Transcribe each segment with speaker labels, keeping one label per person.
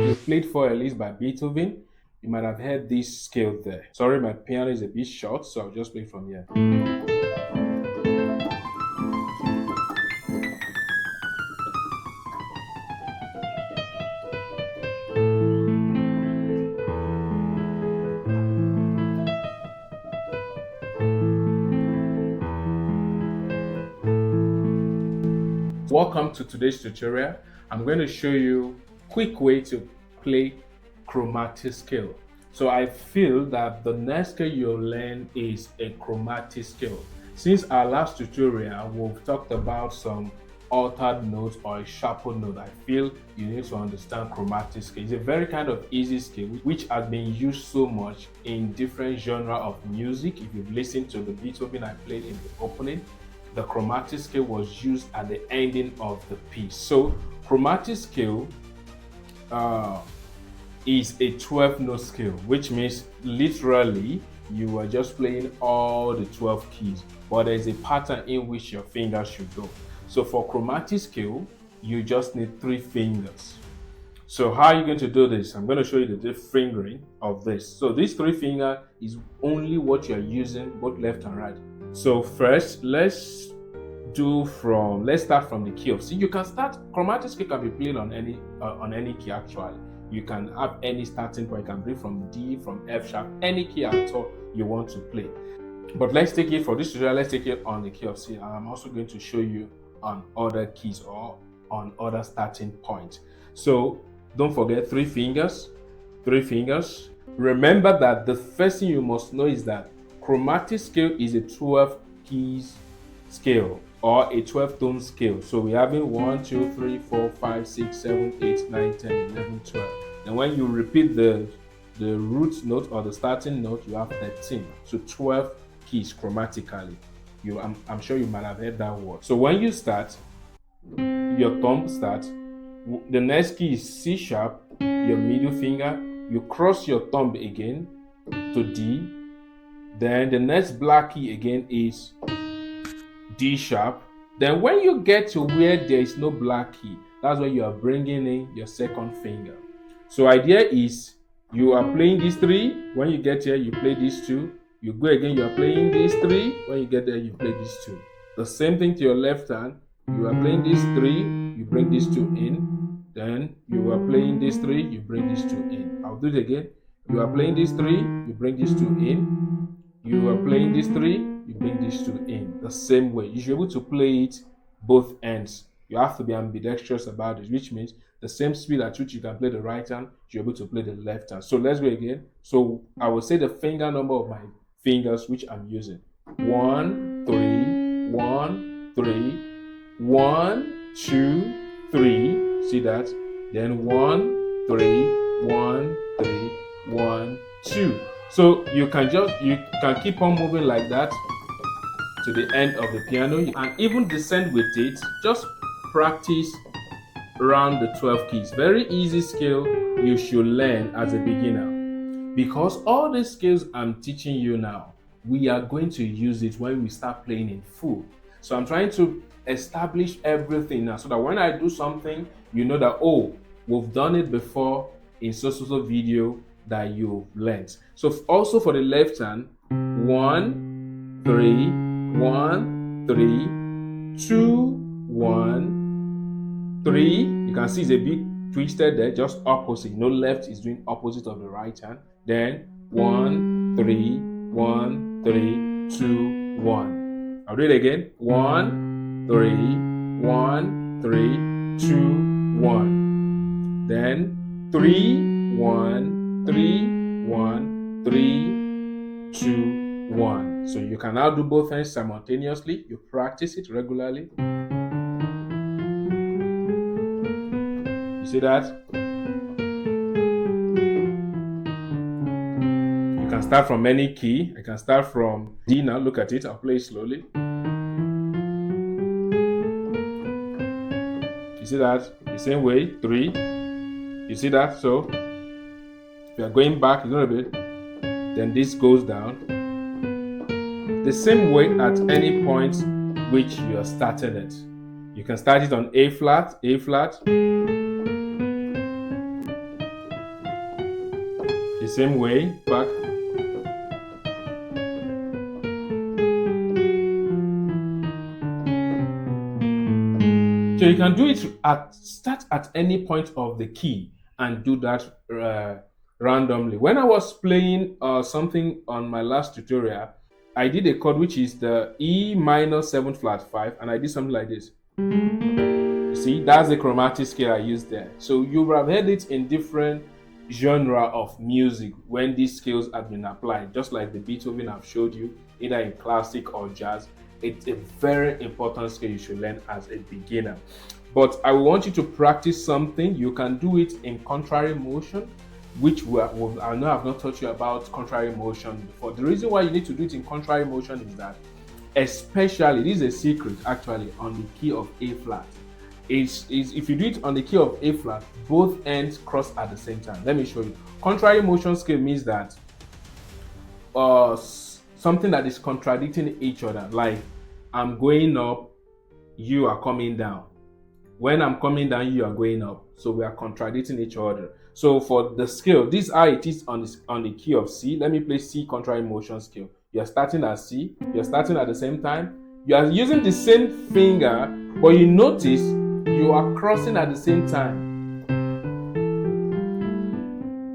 Speaker 1: you played for Elise by Beethoven, you might have heard this scale there. Sorry, my piano is a bit short, so I'll just play from here. Welcome to today's tutorial. I'm going to show you a quick way to play chromatic scale. So I feel that the next scale you'll learn is a chromatic scale. Since our last tutorial, we've talked about some altered notes or a sharpened note. I feel you need to understand chromatic scale. It's a very kind of easy scale which has been used so much in different genres of music. If you've listened to the Beethoven I played in the opening, the chromatic scale was used at the ending of the piece. So chromatic scale is a 12-note scale, which means literally you are just playing all the 12 keys, but there's a pattern in which your fingers should go. So for chromatic scale, you just need 3 fingers. So how are you going to do this? I'm going to show you the fingering of this. So this 3 finger is only what you're using both left and right. So first, let's start from the key of C. You can start, chromatic scale can be played on any key actually. You can have any starting point. You can play from D, from F sharp, any key at all you want to play. But let's take it for this tutorial, let's take it on the key of C. And I'm also going to show you on other keys or on other starting points. So don't forget 3 fingers, 3 fingers. Remember that the first thing you must know is that chromatic scale is a 12 keys scale or a 12-tone scale. So we're having 1, 2, 3, 4, 5, 6, 7, 8, 9, 10, 11, 12. And when you repeat the root note or the starting note, you have 13. So 12 keys chromatically. I'm sure you might have heard that word. So when you start, your thumb starts. The next key is C sharp, your middle finger. You cross your thumb again to D. Then the next black key again is D sharp. Then when you get to where there is no black key, that's when you are bringing in your second finger. So idea is you are playing these 3. When you get here, you play these 2. You go again, you are playing these 3. When you get there, you play these 2. The same thing to your left hand. You are playing these 3. You bring these 2 in. Then you are playing these 3. You bring these 2 in. I'll do it again. You are playing these 3. You bring these 2 in. You are playing these 3, you bring these 2 in. The same way. You should be able to play it both ends. You have to be ambidextrous about it, which means the same speed at which you can play the right hand, you're able to play the left hand. So let's go again. So I will say the finger number of my fingers which I'm using. 1, 3, 1, 3, 1, 2, 3. See that? Then 1, 3, 1, 3, 1, 2. So you can keep on moving like that to the end of the piano and even descend with it. Just practice around the 12 keys. Very easy scale you should learn as a beginner. Because all the skills I'm teaching you now, we are going to use it when we start playing in full. So I'm trying to establish everything now so that when I do something, you know that, oh, we've done it before in so video that you've learned. So also for the left hand, 1, 3, 1, 3, 2, 1, 3. You can see it's a bit twisted there, just opposite. No, left is doing opposite of the right hand. Then 1, 3, 1, 3, 2, 1. I'll do it again. 1, 3, 1, 3, 2, 1. Then 3, 1, 3, 1, 3, 2, 1. So you can now do both hands simultaneously. You practice it regularly. You see that? You can start from any key. I can start from D now. Look at it. I'll play it slowly. You see that? The same way. 3. You see that? So if you are going back a little bit, then this goes down. The same way at any point which you are starting it. You can start it on A flat, The same way, back. So you can do it start at any point of the key and do that randomly. When I was playing something on my last tutorial, I did a chord which is the E minor 7 flat 5, and I did something like this. You see, that's the chromatic scale I used there. So you would have heard it in different genre of music when these scales have been applied, just like the Beethoven I've showed you, either in classic or jazz. It's a very important skill you should learn as a beginner. But I want you to practice something. You can do it in contrary motion, which I know I've not taught you about contrary motion before. The reason why you need to do it in contrary motion is that, especially, this is a secret actually, on the key of A flat. Is if you do it on the key of A flat, both ends cross at the same time. Let me show you. Contrary motion scale means that something that is contradicting each other, like I'm going up, you are coming down. When I'm coming down, you are going up. So we are contradicting each other. So for the scale, this is how it is on the key of C. Let me play C contrary motion scale. You are starting at C, you are starting at the same time. You are using the same finger, but you notice you are crossing at the same time.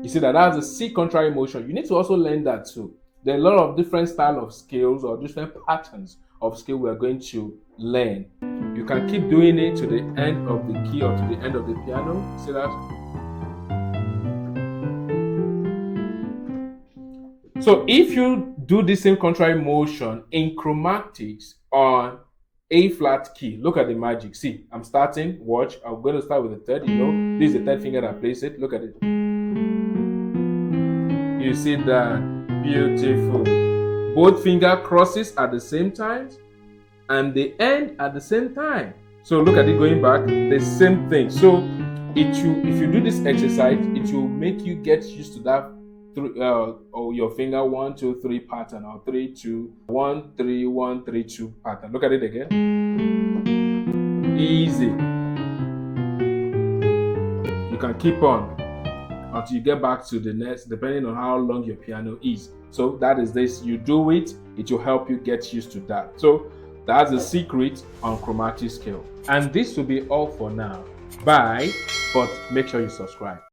Speaker 1: You see that's a C contrary motion. You need to also learn that too. There are a lot of different style of scales or different patterns of scale we are going to learn. You can keep doing it to the end of the key or to the end of the piano. See that? So if you do the same contrary motion in chromatics on A flat key, look at the magic. See, I'm starting, watch, I'm going to start with the third, this is the third finger that plays it. Look at it. You see that? Beautiful. Both finger crosses at the same time and they end at the same time. So look at it going back, the same thing. So if you do this exercise, it will make you get used to that or your finger 1 2 3 pattern, or 3 2 1 3 1 3 2 pattern. Look at it again. Easy. You can keep on until you get back to the next, depending on how long your piano is. So that is this. You do it, it will help you get used to that. So that's the secret on chromatic scale. And this will be all for now. Bye, but make sure you subscribe.